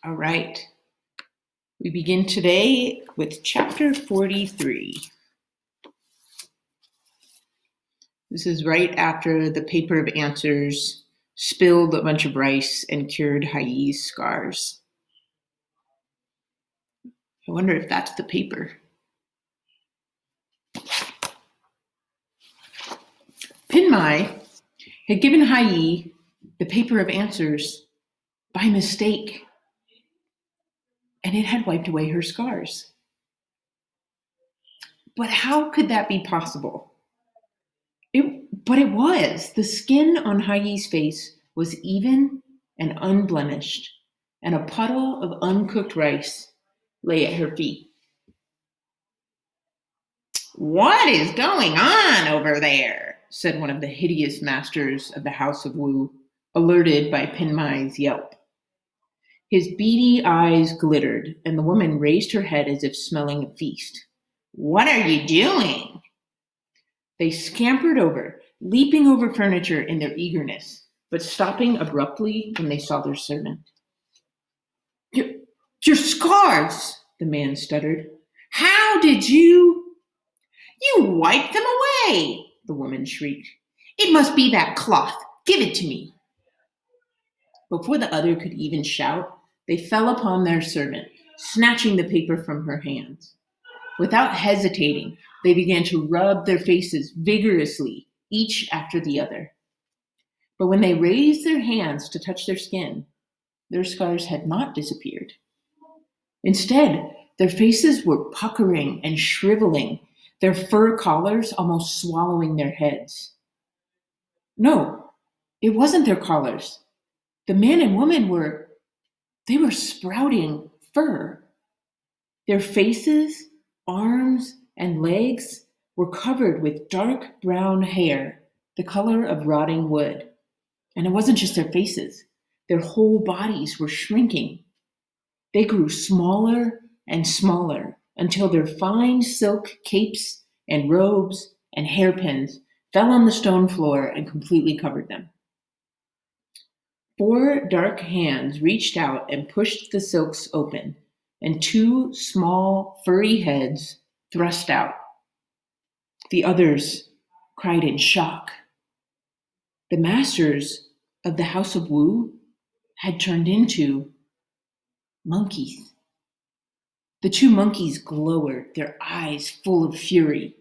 All right. We begin today with chapter 43. This is right after the paper of answers spilled a bunch of rice and cured Hai's scars. I wonder if that's the paper. Pinmai had given Hai the paper of answers by mistake, and it had wiped away her scars. But how could that be possible? But it was. The skin on Hai's face was even and unblemished, and a puddle of uncooked rice lay at her feet. "What is going on over there?" said one of the hideous masters of the House of Wu, alerted by Pinmai's yelp. His beady eyes glittered, and the woman raised her head as if smelling a feast. "What are you doing?" They scampered over, leaping over furniture in their eagerness, but stopping abruptly when they saw their servant. Your scars," the man stuttered. "How did you?" "You wiped them away," the woman shrieked. "It must be that cloth. Give it to me." Before the other could even shout, they fell upon their servant, snatching the paper from her hands. Without hesitating, they began to rub their faces vigorously, each after the other. But when they raised their hands to touch their skin, their scars had not disappeared. Instead, their faces were puckering and shriveling, their fur collars almost swallowing their heads. No, it wasn't their collars. The man and woman were sprouting fur. Their faces, arms, and legs were covered with dark brown hair, the color of rotting wood. And it wasn't just their faces. Their whole bodies were shrinking. They grew smaller and smaller until their fine silk capes and robes and hairpins fell on the stone floor and completely covered them. 4 dark hands reached out and pushed the silks open, and 2 small, furry heads thrust out. The others cried in shock. The masters of the House of Wu had turned into monkeys. The 2 monkeys glowered, their eyes full of fury.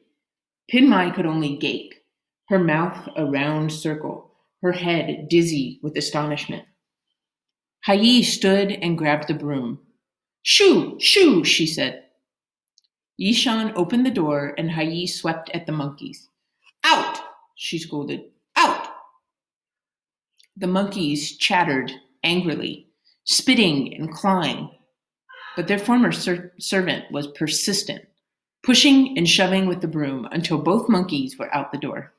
Pinmai could only gape, her mouth a round circle, her head dizzy with astonishment. Hai stood and grabbed the broom. "Shoo, shoo," she said. Yishan opened the door and Hai swept at the monkeys. "Out," she scolded. "Out." The monkeys chattered angrily, spitting and clawing, but their former servant was persistent, pushing and shoving with the broom until both monkeys were out the door.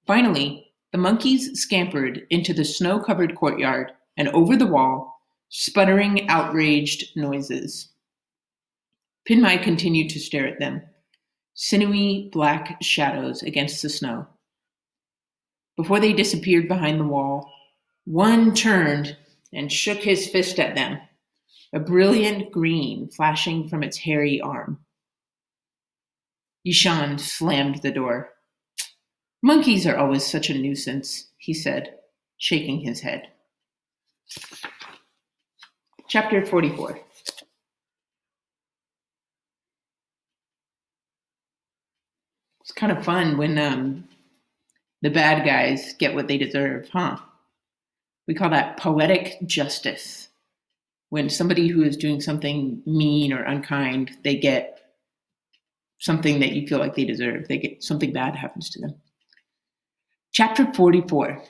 Finally, the monkeys scampered into the snow-covered courtyard and over the wall, sputtering outraged noises. Pinmai continued to stare at them, sinewy black shadows against the snow. Before they disappeared behind the wall, one turned and shook his fist at them, a brilliant green flashing from its hairy arm. Yishan slammed the door. "Monkeys are always such a nuisance," he said, shaking his head. Chapter 44. It's kind of fun when the bad guys get what they deserve, huh? We call that poetic justice. When somebody who is doing something mean or unkind, they get something that you feel like they deserve. They get something bad happens to them. Chapter 44.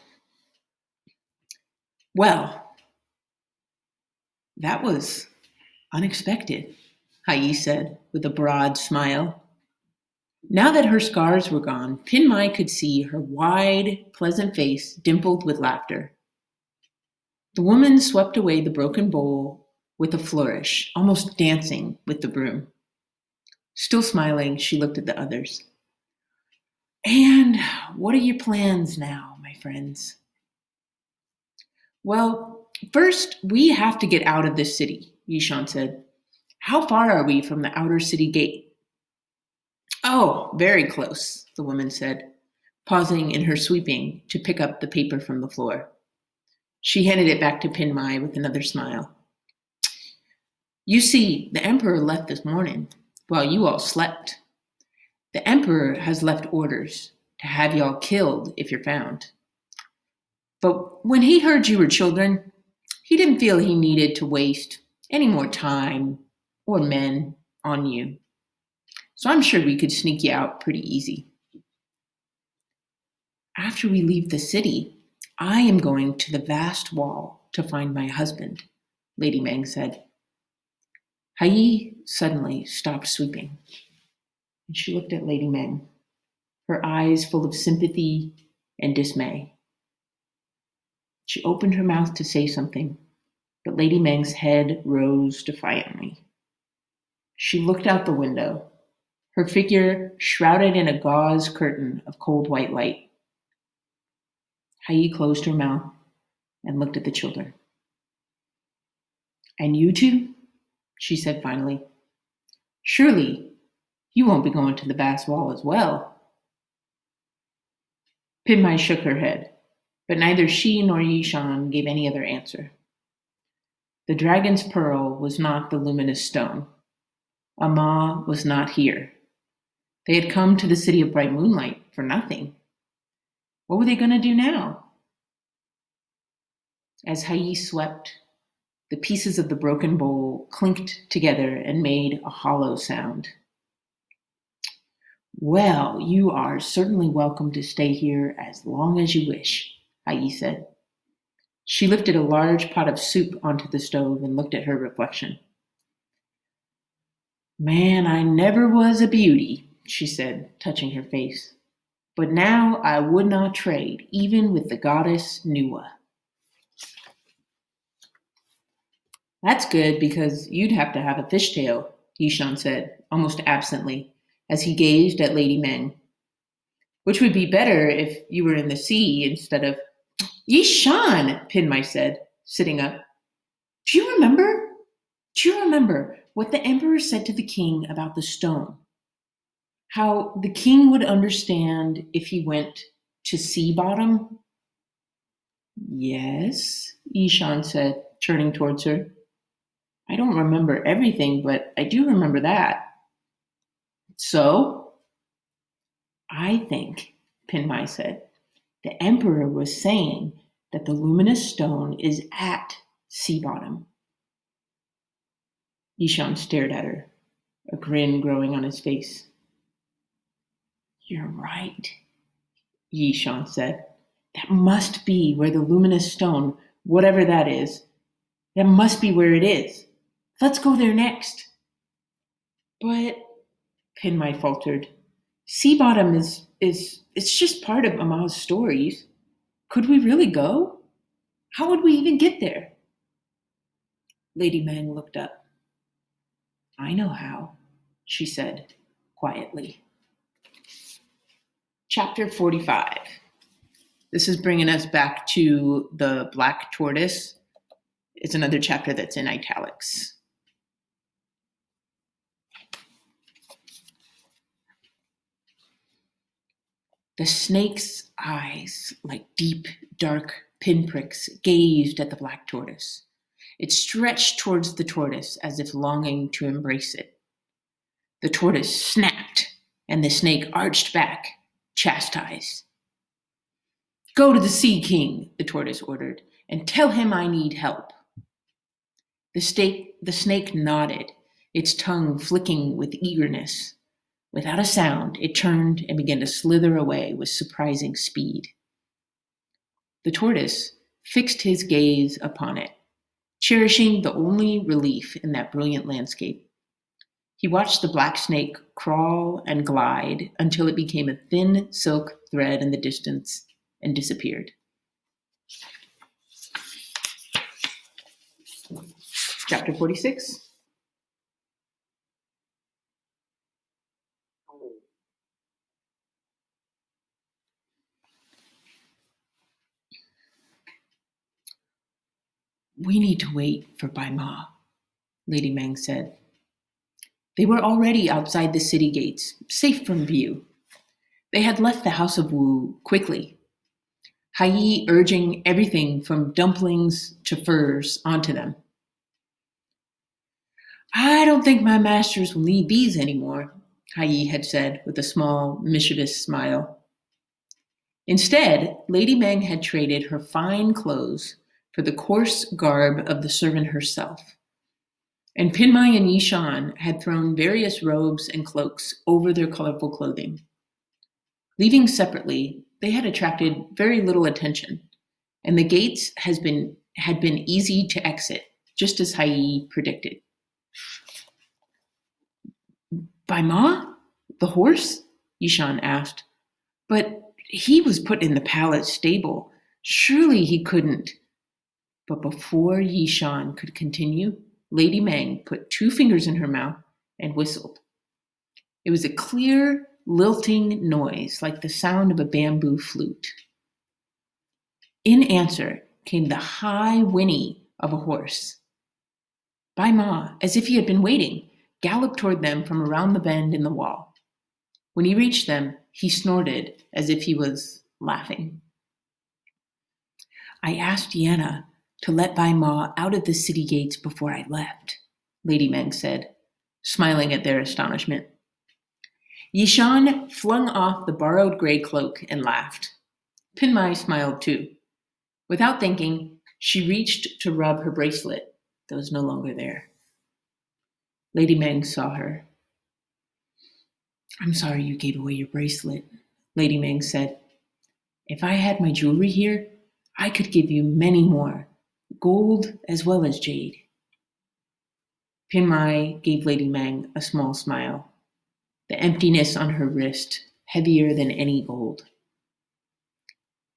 Well, that was unexpected, Hai said with a broad smile. Now that her scars were gone, Pinmai could see her wide, pleasant face dimpled with laughter. The woman swept away the broken bowl with a flourish, almost dancing with the broom. Still smiling, she looked at the others. "And what are your plans now, my friends?" "Well, First, we have to get out of this city, Yishan said. How far are we from the outer city gate? Oh, very close, the woman said, pausing in her sweeping to pick up the paper from the floor. She handed it back to Pinmai with another smile. You see, the Emperor left this morning while you all slept. The Emperor has left orders to have y'all killed if you're found. But when he heard you were children, he didn't feel he needed to waste any more time or men on you. So I'm sure we could sneak you out pretty easy. After we leave the city, I am going to the vast wall to find my husband, Lady Meng said. Hai suddenly stopped sweeping, and she looked at Lady Meng, her eyes full of sympathy and dismay. She opened her mouth to say something, but Lady Meng's head rose defiantly. She looked out the window, her figure shrouded in a gauze curtain of cold white light. Hai closed her mouth and looked at the children. And you two? She said finally. Surely you won't be going to the vast wall as well. Pinmai shook her head, but neither she nor Yishan gave any other answer. The dragon's pearl was not the luminous stone. Ama was not here. They had come to the city of bright moonlight for nothing. What were they going to do now? As Hai swept, the pieces of the broken bowl clinked together and made a hollow sound. Well, you are certainly welcome to stay here as long as you wish, Hai said. She lifted a large pot of soup onto the stove and looked at her reflection. Man, I never was a beauty, she said, touching her face. But now I would not trade, even with the goddess Nuwa. That's good, because you'd have to have a fishtail, Yishan said, almost absently, as he gazed at Lady Meng. Which would be better if you were in the sea instead of... Yishan, Pinmai said, sitting up. Do you remember? Do you remember what the emperor said to the king about the stone? How the king would understand if he went to sea bottom? Yes, Yishan said, turning towards her. I don't remember everything, but I do remember that. So? I think, Pinmai said, the emperor was saying that the luminous stone is at sea bottom. Yishan stared at her, a grin growing on his face. You're right, Yishan said. That must be where the luminous stone, whatever that is, that must be where it is. Let's go there next. But, Pinmai faltered, sea bottom is it's just part of Ama's stories. Could we really go? How would we even get there? Lady Meng looked up. I know how, she said quietly. Chapter 45. This is bringing us back to the Black Tortoise. It's another chapter that's in italics. The snake's eyes, like deep, dark pinpricks, gazed at the black tortoise. It stretched towards the tortoise as if longing to embrace it. The tortoise snapped, and the snake arched back, chastised. Go to the Sea King, the tortoise ordered, and tell him I need help. The snake nodded, its tongue flicking with eagerness. Without a sound, it turned and began to slither away with surprising speed. The tortoise fixed his gaze upon it, cherishing the only relief in that brilliant landscape. He watched the black snake crawl and glide until it became a thin silk thread in the distance and disappeared. Chapter 46. We need to wait for Bai Ma, Lady Meng said. They were already outside the city gates, safe from view. They had left the House of Wu quickly, Hai urging everything from dumplings to furs onto them. I don't think my masters will need these anymore, Hai had said with a small, mischievous smile. Instead, Lady Meng had traded her fine clothes for the coarse garb of the servant herself, and Pinmai and Yishan had thrown various robes and cloaks over their colorful clothing. Leaving separately, they had attracted very little attention, and the gates had been easy to exit, just as Hai predicted. Bai Ma? The horse? Yishan asked. But he was put in the palace stable. Surely he couldn't. But before Yishan could continue, Lady Meng put 2 fingers in her mouth and whistled. It was a clear, lilting noise like the sound of a bamboo flute. In answer came the high whinny of a horse. Bai Ma, as if he had been waiting, galloped toward them from around the bend in the wall. When he reached them, he snorted as if he was laughing. I asked Yenna to let Bai Ma out of the city gates before I left, Lady Meng said, smiling at their astonishment. Yishan flung off the borrowed gray cloak and laughed. Pinmai smiled too. Without thinking, she reached to rub her bracelet that was no longer there. Lady Meng saw her. I'm sorry you gave away your bracelet, Lady Meng said. If I had my jewelry here, I could give you many more, gold as well as jade. Pinmai gave Lady Meng a small smile, the emptiness on her wrist heavier than any gold.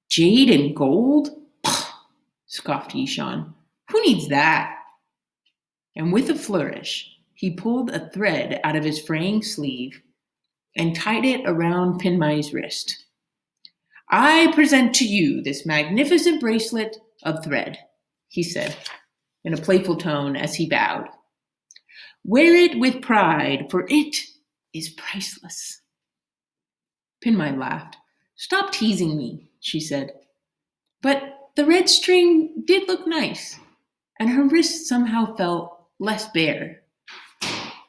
Jade and gold? Pah! Scoffed Yishan. Who needs that? And with a flourish, he pulled a thread out of his fraying sleeve and tied it around Pinmai's wrist. I present to you this magnificent bracelet of thread, he said in a playful tone as he bowed. Wear it with pride, for it is priceless. Pinmai laughed. Stop teasing me, she said. But the red string did look nice, and her wrist somehow felt less bare.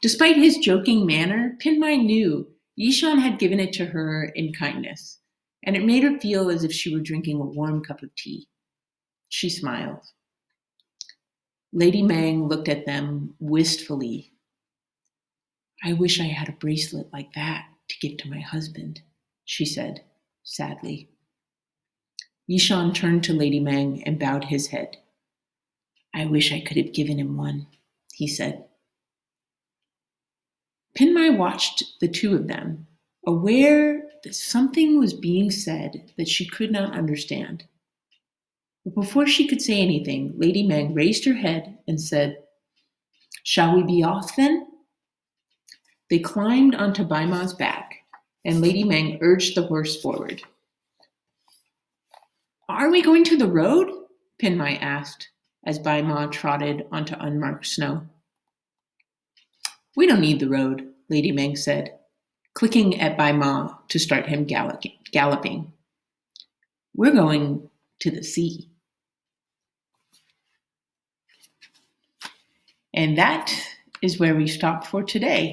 Despite his joking manner, Pinmai knew Yishan had given it to her in kindness, and it made her feel as if she were drinking a warm cup of tea. She smiled. Lady Meng looked at them wistfully. I wish I had a bracelet like that to give to my husband, she said sadly. Yishan turned to Lady Meng and bowed his head. I wish I could have given him one, he said. Pinmai watched the two of them, aware that something was being said that she could not understand. But before she could say anything, Lady Meng raised her head and said, Shall we be off then? They climbed onto Bai Ma's back, and Lady Meng urged the horse forward. Are we going to the road? Pinmai asked, as Bai Ma trotted onto unmarked snow. We don't need the road, Lady Meng said, clicking at Bai Ma to start him galloping. We're going to the sea. And that is where we stop for today.